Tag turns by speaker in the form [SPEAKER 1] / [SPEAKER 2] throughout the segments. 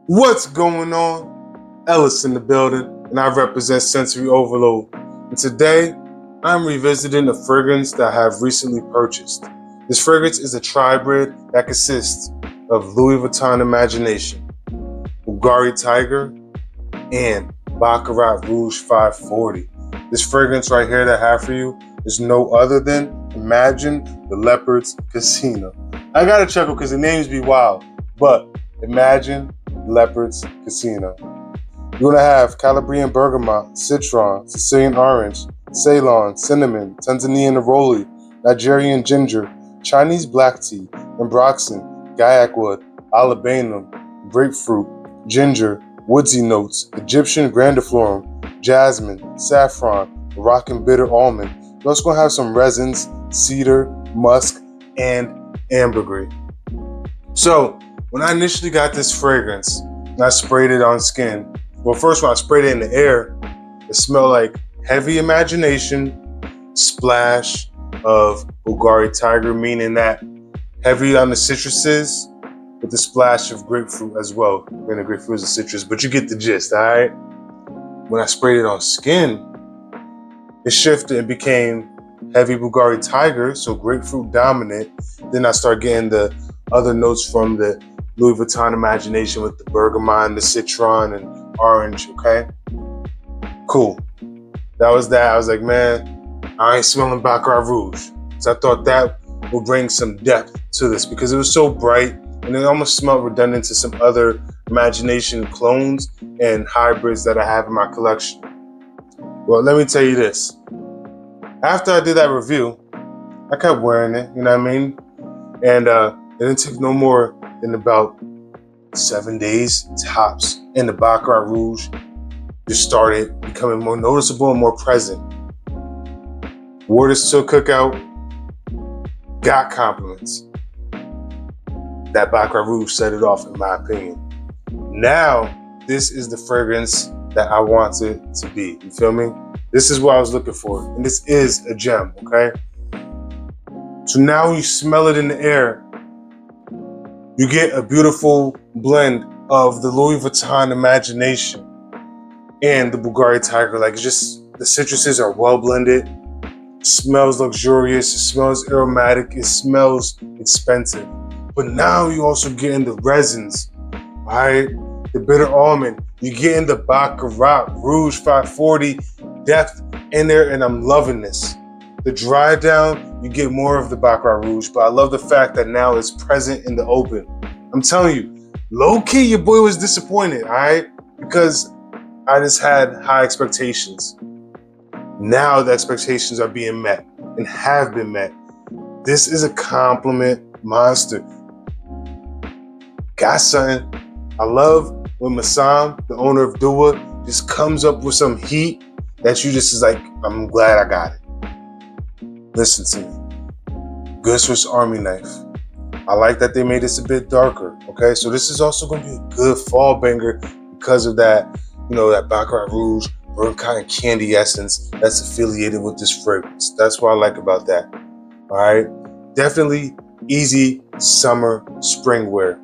[SPEAKER 1] What's going on? Ellis in the building, and I represent Sensory Overload. And today, I'm revisiting a fragrance that I have recently purchased. This fragrance is a tri-bread that consists of Louis Vuitton Imagination, Bvlgari Tygar, and Baccarat Rouge 540. This fragrance right here that I have for you is no other than Imagine the Leopard's Casino. I gotta chuckle because the names be wild, but Imagine Leopard's Casino. You're gonna have Calabrian bergamot, citron, Sicilian orange, Ceylon, cinnamon, Tanzanian neroli, Nigerian ginger, Chinese black tea, ambroxan, gaiac wood, olibanum, grapefruit, ginger, woodsy notes, Egyptian grandiflorum, jasmine, saffron, Moroccan bitter almond. You're also gonna have some resins, cedar, musk, and ambergris. So when I initially got this fragrance and I sprayed it on skin, well, first when I sprayed it in the air, it smelled like heavy imagination, splash of Bvlgari Tygar, meaning that heavy on the citruses with the splash of grapefruit as well. And the grapefruit is a citrus, but you get the gist, all right? When I sprayed it on skin, it shifted and became heavy Bvlgari Tygar, so grapefruit dominant. Then I start getting the other notes from the Louis Vuitton Imagination with the bergamot, the citron, and orange, okay? Cool. That was that. I was like, man, I ain't smelling Baccarat Rouge. So I thought that would bring some depth to this because it was so bright and it almost smelled redundant to some other Imagination clones and hybrids that I have in my collection. Well, let me tell you this. After I did that review, I kept wearing it, you know what I mean? And it didn't take no more than about 7 days tops. And the Baccarat Rouge just started becoming more noticeable and more present. Wore this to a cookout, got compliments. That Baccarat Rouge set it off, in my opinion. Now, this is the fragrance that I want it to be. You feel me? This is what I was looking for. And this is a gem, okay? So now when you smell it in the air, you get a beautiful blend of the Louis Vuitton Imagination and the Bvlgari Tygar. Like, it's just, the citruses are well blended. It smells luxurious. It smells aromatic. It smells expensive. But now you also get in the resins, right? The bitter almond. You get in the Baccarat Rouge 540 depth in there, and I'm loving this. The dry down, you get more of the Baccarat Rouge, but I love the fact that now it's present in the open. I'm telling you, low key, your boy was disappointed, all right? Because I just had high expectations. Now the expectations are being met and have been met. This is a compliment monster. Got something. I love when Massam, the owner of Dua, just comes up with some heat that you just is like, I'm glad I got it. Listen to me. Good Swiss Army knife. I like that they made this a bit darker, okay? So this is also gonna be a good fall banger because of that, that Baccarat Rouge, burnt cotton candy essence that's affiliated with this fragrance. That's what I like about that, all right? Definitely easy summer, spring wear.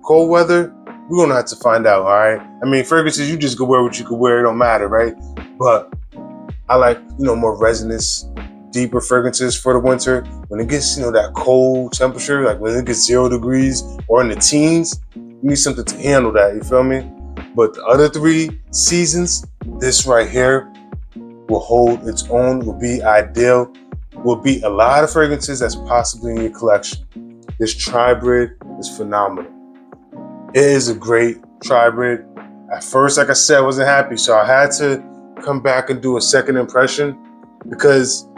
[SPEAKER 1] Cold weather, we're gonna have to find out, all right? I mean, fragrances, you just go wear what you can wear, it don't matter, right? But I like, more resinous, deeper fragrances for the winter. When it gets, that cold temperature, like when it gets 0 degrees or in the teens, you need something to handle that, you feel me? But the other 3 seasons, this right here will hold its own, will be ideal, will beat a lot of fragrances that's possibly in your collection. This tri-breed is phenomenal. It is a great tri-breed. At first, like I said, I wasn't happy, so I had to come back and do a second impression because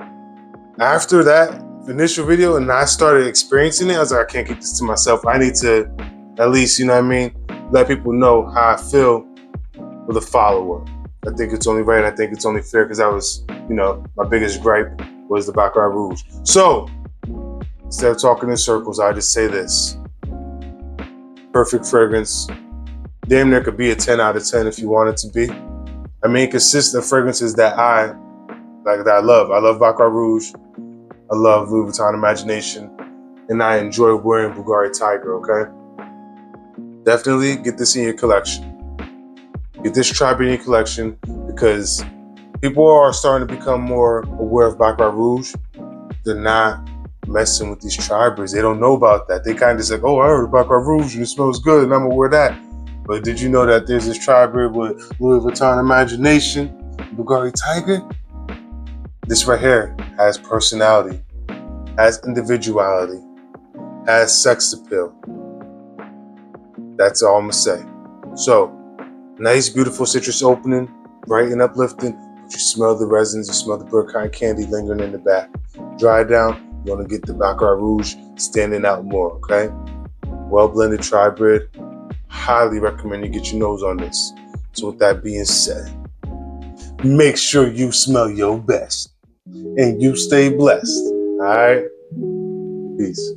[SPEAKER 1] after that initial video and I started experiencing it, I was like, I can't keep this to myself. I need to at least, let people know how I feel with a follow-up. I think it's only right. I think it's only fair because that was, my biggest gripe was the Baccarat Rouge. So instead of talking in circles, I just say this. Perfect fragrance. Damn near could be a 10 out of 10 if you want it to be. I mean, it consists of fragrances that I love. I love Baccarat Rouge. I love Louis Vuitton Imagination. And I enjoy wearing Bvlgari Tygar, okay? Definitely get this in your collection. Get this tribe in your collection because people are starting to become more aware of Baccarat Rouge. They're not messing with these tribers. They don't know about that. They kind of just like, oh, I heard Baccarat Rouge and it smells good and I'm gonna wear that. But did you know that there's this triber with Louis Vuitton Imagination, Bvlgari Tygar? This right here has personality, has individuality, has sex appeal. That's all I'm gonna say. So, nice, beautiful citrus opening, bright and uplifting. But you smell the resins, you smell the Bvlgari candy lingering in the back. Dry down, you want to get the Baccarat Rouge standing out more, okay? Well blended tri-bread. Highly recommend you get your nose on this. So with that being said, make sure you smell your best and you stay blessed. All right? Peace.